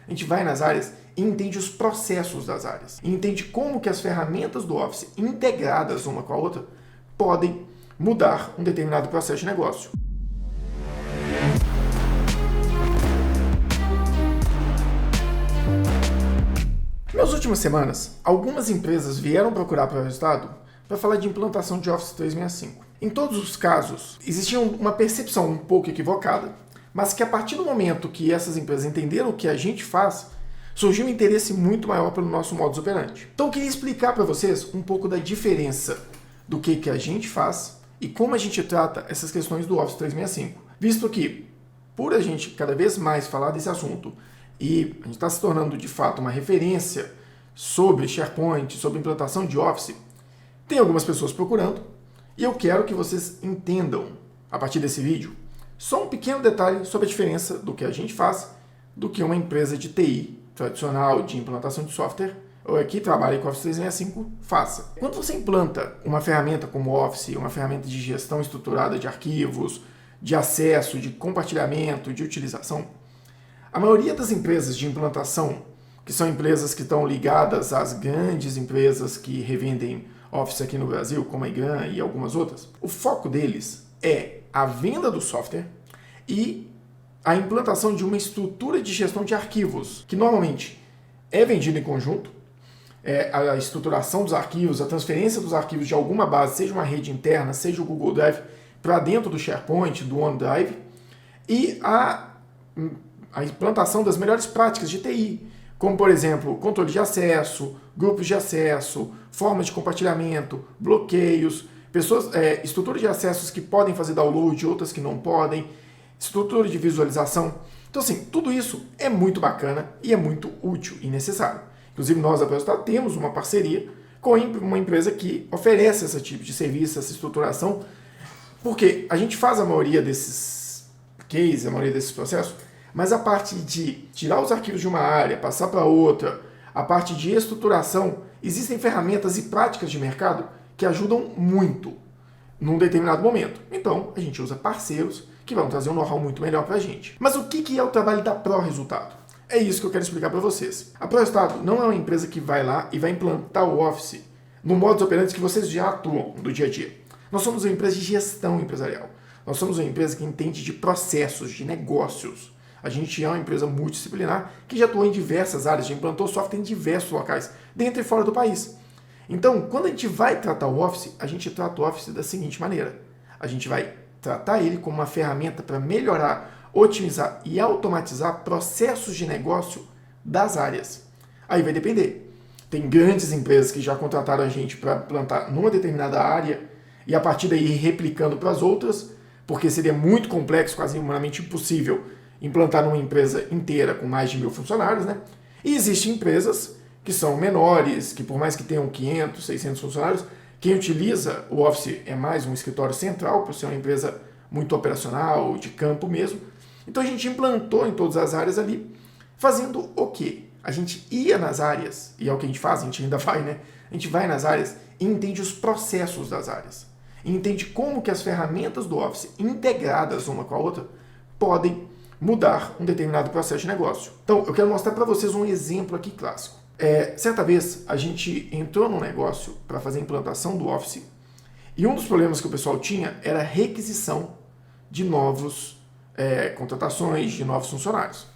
A gente vai nas áreas e entende os processos das áreas. E entende como que as ferramentas do Office, integradas uma com a outra, podem mudar um determinado processo de negócio. Nas últimas semanas, algumas empresas vieram procurar para o resultado para falar de implantação de Office 365. Em todos os casos, existia uma percepção um pouco equivocada, mas que a partir do momento que essas empresas entenderam o que a gente faz, surgiu um interesse muito maior pelo nosso modus operandi. Então eu queria explicar para vocês um pouco da diferença do que a gente faz e como a gente trata essas questões do Office 365. Visto que, por a gente cada vez mais falar desse assunto e a gente está se tornando de fato uma referência sobre SharePoint, sobre implantação de Office, tem algumas pessoas procurando e eu quero que vocês entendam, a partir desse vídeo, só um pequeno detalhe sobre a diferença do que a gente faz do que uma empresa de TI tradicional de implantação de software ou que trabalha com Office 365 faça. Quando você implanta uma ferramenta como Office, uma ferramenta de gestão estruturada de arquivos, de acesso, de compartilhamento, de utilização, a maioria das empresas de implantação, que são empresas que estão ligadas às grandes empresas que revendem Office aqui no Brasil, como a IGRAM e algumas outras, o foco deles é a venda do software e a implantação de uma estrutura de gestão de arquivos, que normalmente é vendida em conjunto, a estruturação dos arquivos, a transferência dos arquivos de alguma base, seja uma rede interna, seja o Google Drive, para dentro do SharePoint, do OneDrive, e a implantação das melhores práticas de TI, como, por exemplo, controle de acesso, grupos de acesso, formas de compartilhamento, bloqueios, estrutura de acessos que podem fazer download, outras que não podem, estrutura de visualização. Então, assim, tudo isso é muito bacana e é muito útil e necessário. Inclusive, nós da Prestado temos uma parceria com uma empresa que oferece esse tipo de serviço, essa estruturação, porque a gente faz a maioria desses cases, a maioria desses processos, mas a parte de tirar os arquivos de uma área, passar para outra, a parte de estruturação, existem ferramentas e práticas de mercado que ajudam muito num determinado momento. Então, a gente usa parceiros que vão trazer um know-how muito melhor para a gente. Mas o que é o trabalho da ProResultado? É isso que eu quero explicar para vocês. A ProResultado não é uma empresa que vai lá e vai implantar o Office no modus operandi que vocês já atuam do dia a dia. Nós somos uma empresa de gestão empresarial. Nós somos uma empresa que entende de processos, de negócios. A gente é uma empresa multidisciplinar que já atua em diversas áreas, já implantou software em diversos locais, dentro e fora do país. Então, quando a gente vai tratar o Office, a gente trata o Office da seguinte maneira. A gente vai tratar ele como uma ferramenta para melhorar, otimizar e automatizar processos de negócio das áreas. Aí vai depender. Tem grandes empresas que já contrataram a gente para implantar numa determinada área e a partir daí ir replicando para as outras, porque seria muito complexo, quase humanamente impossível, implantar numa empresa inteira com mais de 1.000 funcionários, né? E existem empresas que são menores, que por mais que tenham 500, 600 funcionários, quem utiliza o Office é mais um escritório central, por ser uma empresa muito operacional, de campo mesmo. Então a gente implantou em todas as áreas ali, fazendo o quê? A gente ia nas áreas, e é o que a gente faz, a gente ainda vai, né? A gente vai nas áreas e entende os processos das áreas. E entende como que as ferramentas do Office, integradas uma com a outra, podem mudar um determinado processo de negócio. Então, eu quero mostrar para vocês um exemplo aqui clássico. Certa vez, a gente entrou num negócio para fazer a implantação do Office e um dos problemas que o pessoal tinha era a requisição de novos contratações, de novos funcionários.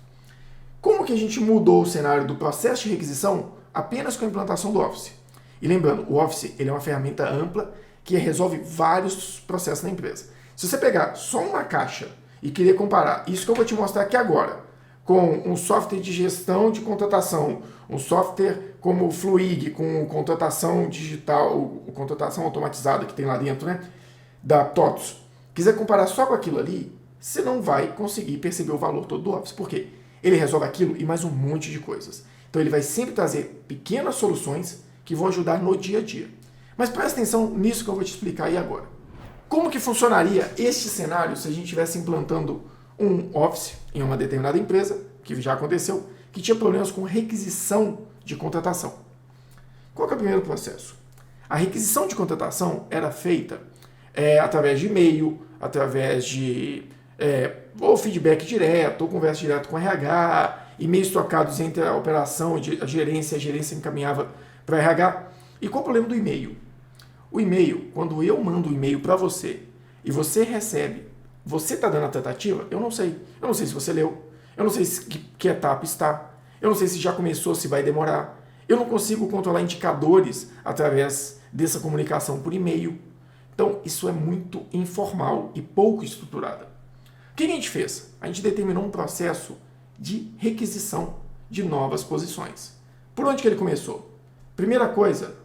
Como que a gente mudou o cenário do processo de requisição apenas com a implantação do Office? E lembrando, o Office ele é uma ferramenta ampla que resolve vários processos na empresa. Se você pegar só uma caixa e querer comparar isso que eu vou te mostrar aqui agora com um software de gestão de contratação, um software como o Fluig, com contratação digital, contratação automatizada que tem lá dentro, né, da TOTOS, quiser comparar só com aquilo ali, você não vai conseguir perceber o valor todo do Office. Por quê? Ele resolve aquilo e mais um monte de coisas. Então ele vai sempre trazer pequenas soluções que vão ajudar no dia a dia. Mas presta atenção nisso que eu vou te explicar aí agora. Como que funcionaria este cenário se a gente estivesse implantando um Office em uma determinada empresa, que já aconteceu, que tinha problemas com requisição de contratação? Qual que é o primeiro processo? A requisição de contratação era feita através de e-mail, através de ou feedback direto, ou conversa direto com o RH, e-mails trocados entre a operação, a gerência encaminhava para RH. E qual o problema do e-mail? O e-mail, quando eu mando um e-mail para você e você recebe, você está dando a tratativa? Eu não sei. Eu não sei se você leu. Eu não sei que etapa está. Eu não sei se já começou, se vai demorar. Eu não consigo controlar indicadores através dessa comunicação por e-mail. Então, isso é muito informal e pouco estruturado. O que a gente fez? A gente determinou um processo de requisição de novas posições. Por onde que ele começou? Primeira coisa,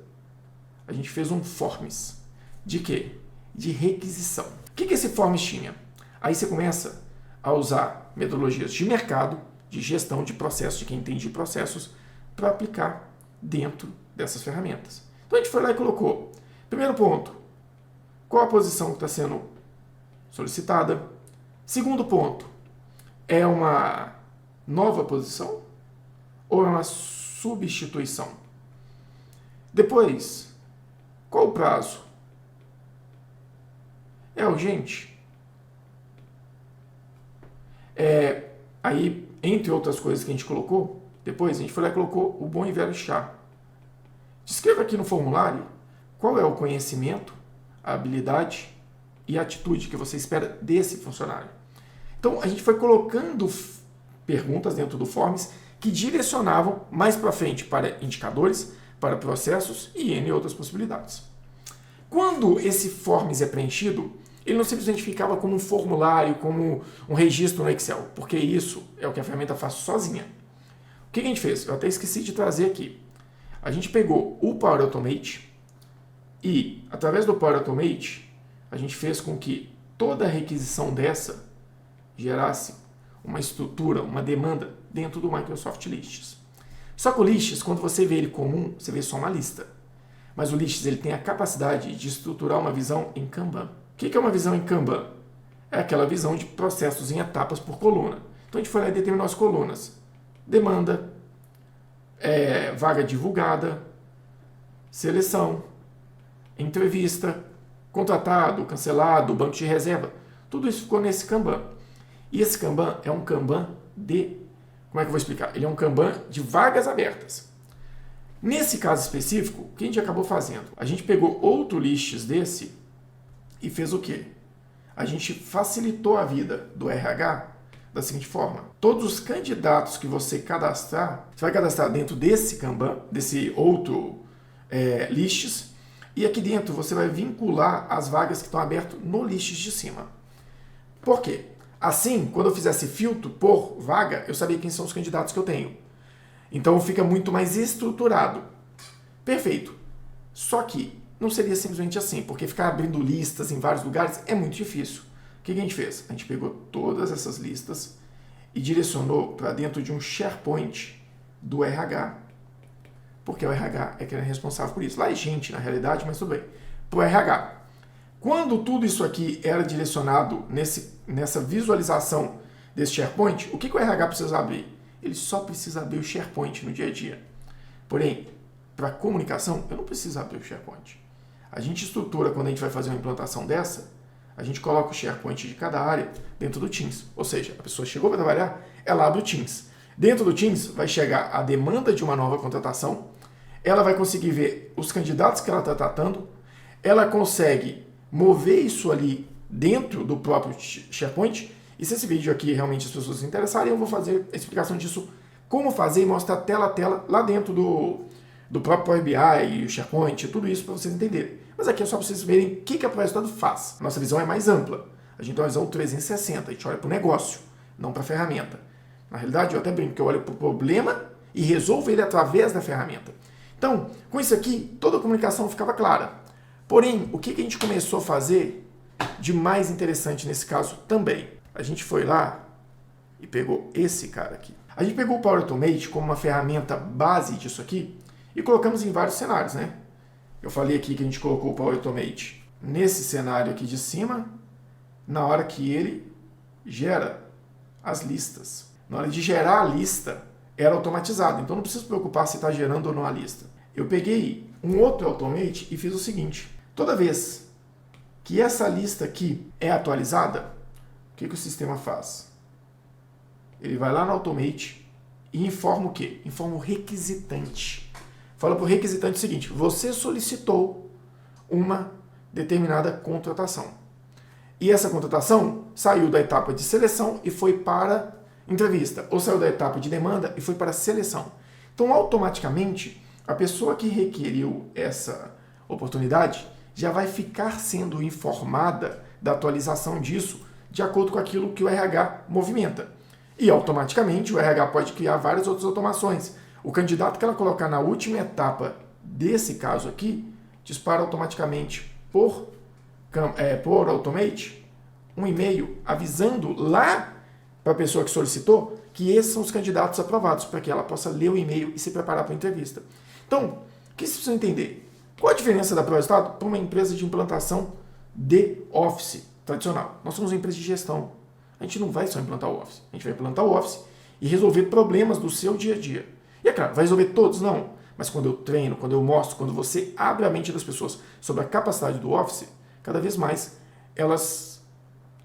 a gente fez um forms. De quê? De requisição. O que esse forms tinha? Aí você começa a usar metodologias de mercado, de gestão de processos, de quem entende de processos, para aplicar dentro dessas ferramentas. Então a gente foi lá e colocou. Primeiro ponto, qual a posição que está sendo solicitada? Segundo ponto, é uma nova posição ou é uma substituição? Depois, qual o prazo? É urgente? Aí, entre outras coisas que a gente colocou, depois a gente foi lá e colocou o bom e velho chá. Descreva aqui no formulário qual é o conhecimento, a habilidade e a atitude que você espera desse funcionário. Então, a gente foi colocando perguntas dentro do Forms que direcionavam mais para frente para indicadores, para processos e N outras possibilidades. Quando esse Forms é preenchido, ele não simplesmente ficava como um formulário, como um registro no Excel, porque isso é o que a ferramenta faz sozinha. O que a gente fez? Eu até esqueci de trazer aqui. A gente pegou o Power Automate e, através do Power Automate, a gente fez com que toda a requisição dessa gerasse uma estrutura, uma demanda dentro do Microsoft Lists. Só que o Lists, quando você vê ele comum, você vê só uma lista. Mas o Lists ele tem a capacidade de estruturar uma visão em Kanban. O que é uma visão em Kanban? É aquela visão de processos em etapas por coluna. Então a gente foi lá e determinou as colunas. Demanda, vaga divulgada, seleção, entrevista, contratado, cancelado, banco de reserva. Tudo isso ficou nesse Kanban. E esse Kanban é um Kanban como é que eu vou explicar? Ele é um Kanban de vagas abertas. Nesse caso específico, o que a gente acabou fazendo? A gente pegou outro Lists desse e fez o quê? A gente facilitou a vida do RH da seguinte forma. Todos os candidatos que você cadastrar, você vai cadastrar dentro desse Kanban, desse outro Lists, e aqui dentro você vai vincular as vagas que estão abertas no Lists de cima. Por quê? Assim, quando eu fizesse filtro por vaga, eu sabia quem são os candidatos que eu tenho. Então fica muito mais estruturado. Perfeito. Só que não seria simplesmente assim, porque ficar abrindo listas em vários lugares é muito difícil. O que a gente fez? A gente pegou todas essas listas e direcionou para dentro de um SharePoint do RH, porque o RH é quem é responsável por isso. Lá é gente, na realidade, mas tudo bem. Para o RH. Quando tudo isso aqui era direcionado nessa visualização desse SharePoint, o que o RH precisa abrir? Ele só precisa abrir o SharePoint no dia a dia. Porém, para comunicação, eu não preciso abrir o SharePoint. A gente estrutura, quando a gente vai fazer uma implantação dessa, a gente coloca o SharePoint de cada área dentro do Teams. Ou seja, a pessoa chegou para trabalhar, ela abre o Teams. Dentro do Teams vai chegar a demanda de uma nova contratação, ela vai conseguir ver os candidatos que ela está tratando, ela consegue mover isso ali dentro do próprio SharePoint. E se esse vídeo aqui realmente as pessoas se interessarem, eu vou fazer a explicação disso, como fazer e mostrar tela a tela lá dentro do próprio Power BI, o SharePoint, tudo isso para vocês entenderem. Mas aqui é só para vocês verem o que a Projeto Estado faz. Nossa visão é mais ampla. A gente tem uma visão 360, a gente olha para o negócio, não para a ferramenta. Na realidade, eu até brinco que eu olho para o problema e resolvo ele através da ferramenta. Então, com isso aqui, toda a comunicação ficava clara. Porém, o que a gente começou a fazer de mais interessante nesse caso também? A gente foi lá e pegou esse cara aqui. A gente pegou o Power Automate como uma ferramenta base disso aqui e colocamos em vários cenários, né? Eu falei aqui que a gente colocou o Power Automate nesse cenário aqui de cima, na hora que ele gera as listas. Na hora de gerar a lista, era automatizado, então não precisa se preocupar se está gerando ou não a lista. Eu peguei um outro Automate e fiz o seguinte. Toda vez que essa lista aqui é atualizada, o que o sistema faz? Ele vai lá no Automate e informa o quê? Informa o requisitante. Fala para o requisitante o seguinte: você solicitou uma determinada contratação. E essa contratação saiu da etapa de seleção e foi para entrevista, ou saiu da etapa de demanda e foi para seleção. Então, automaticamente, a pessoa que requeriu essa oportunidade já vai ficar sendo informada da atualização disso de acordo com aquilo que o RH movimenta. E, automaticamente, o RH pode criar várias outras automações. O candidato que ela colocar na última etapa desse caso aqui, dispara automaticamente por Automate um e-mail avisando lá para a pessoa que solicitou que esses são os candidatos aprovados, para que ela possa ler o e-mail e se preparar para a entrevista. Então, o que vocês precisam entender? Qual a diferença da ProResultado para uma empresa de implantação de Office tradicional? Nós somos uma empresa de gestão. A gente não vai só implantar o Office. A gente vai implantar o Office e resolver problemas do seu dia a dia. E é claro, vai resolver todos? Não. Mas quando eu treino, quando eu mostro, quando você abre a mente das pessoas sobre a capacidade do Office, cada vez mais elas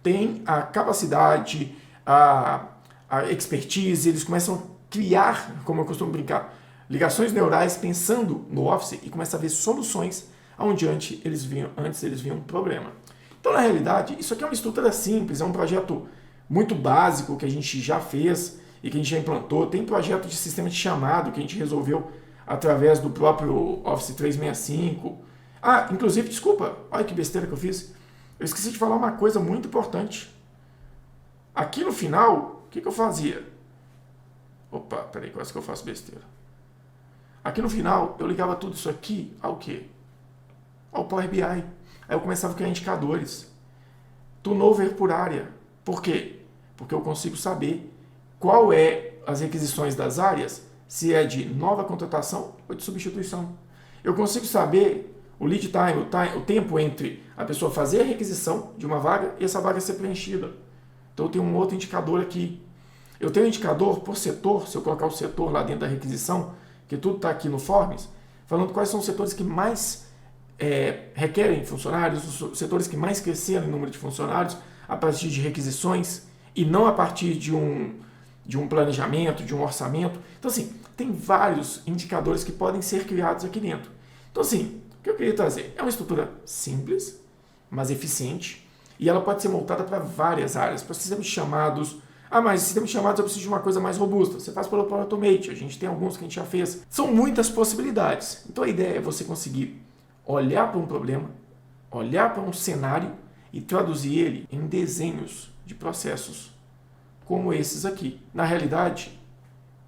têm a capacidade, a expertise, eles começam a criar, como eu costumo brincar, ligações neurais pensando no Office e começam a ver soluções onde antes eles viam um problema. Então, na realidade, isso aqui é uma estrutura simples, é um projeto muito básico que a gente já fez e que a gente já implantou. Tem projeto de sistema de chamado que a gente resolveu através do próprio Office 365. Ah, inclusive, desculpa, olha que besteira que eu fiz. Eu esqueci de falar uma coisa muito importante. Aqui no final, o que eu fazia? Opa, peraí, quase que eu faço besteira. Aqui no final, eu ligava tudo isso aqui ao quê? Ao Power BI. Aí eu começava a criar indicadores. Turnover por área. Por quê? Porque eu consigo saber qual é as requisições das áreas, se é de nova contratação ou de substituição. Eu consigo saber o lead time, o tempo entre a pessoa fazer a requisição de uma vaga e essa vaga ser preenchida. Então eu tenho um outro indicador aqui. Eu tenho um indicador por setor, se eu colocar o setor lá dentro da requisição, que tudo está aqui no Forms, falando quais são os setores que mais requerem funcionários, os setores que mais cresceram em número de funcionários a partir de requisições e não a partir de um planejamento, de um orçamento. Então, assim, tem vários indicadores que podem ser criados aqui dentro. Então, assim, o que eu queria trazer é uma estrutura simples, mas eficiente, e ela pode ser montada para várias áreas, para sistemas de chamados. Ah, mas sistema de chamados eu preciso de uma coisa mais robusta. Você faz pelo Power Automate, a gente tem alguns que a gente já fez. São muitas possibilidades. Então, a ideia é você conseguir olhar para um problema, olhar para um cenário e traduzir ele em desenhos de processos como esses aqui. Na realidade,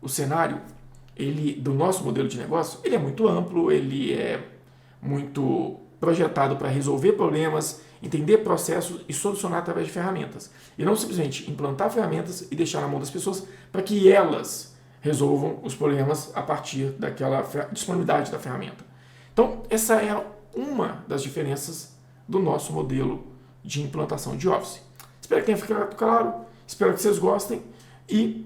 o cenário do nosso modelo de negócio, ele é muito amplo, ele é muito projetado para resolver problemas, entender processos e solucionar através de ferramentas. E não simplesmente implantar ferramentas e deixar na mão das pessoas para que elas resolvam os problemas a partir daquela disponibilidade da ferramenta. Então, essa é uma das diferenças do nosso modelo de implantação de Office. Espero que tenha ficado claro, espero que vocês gostem e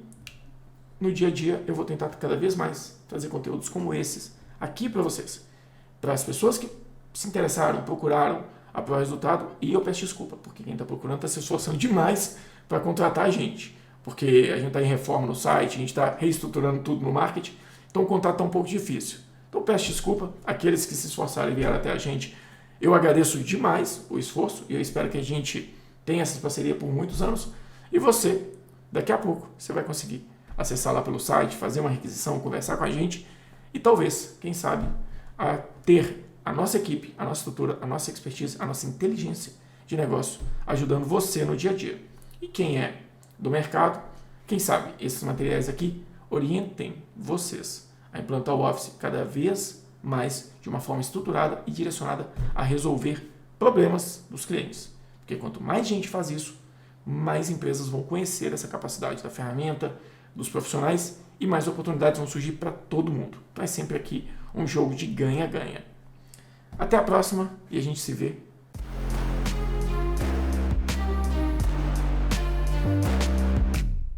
no dia a dia eu vou tentar cada vez mais trazer conteúdos como esses aqui para vocês. Para as pessoas que se interessaram, procuraram a ProResultado, e eu peço desculpa, porque quem está procurando está se esforçando demais para contratar a gente, porque a gente está em reforma no site, a gente está reestruturando tudo no marketing, então o contato está um pouco difícil. Então peço desculpa àqueles que se esforçaram e vieram até a gente. Eu agradeço demais o esforço e eu espero que a gente tenha essa parceria por muitos anos. E você, daqui a pouco, você vai conseguir acessar lá pelo site, fazer uma requisição, conversar com a gente e talvez, quem sabe, ter a nossa equipe, a nossa estrutura, a nossa expertise, a nossa inteligência de negócio ajudando você no dia a dia. E quem é do mercado, quem sabe esses materiais aqui orientem vocês a implantar o Office cada vez mais de uma forma estruturada e direcionada a resolver problemas dos clientes. Porque quanto mais gente faz isso, mais empresas vão conhecer essa capacidade da ferramenta, dos profissionais e mais oportunidades vão surgir para todo mundo. Então é sempre aqui um jogo de ganha-ganha. Até a próxima e a gente se vê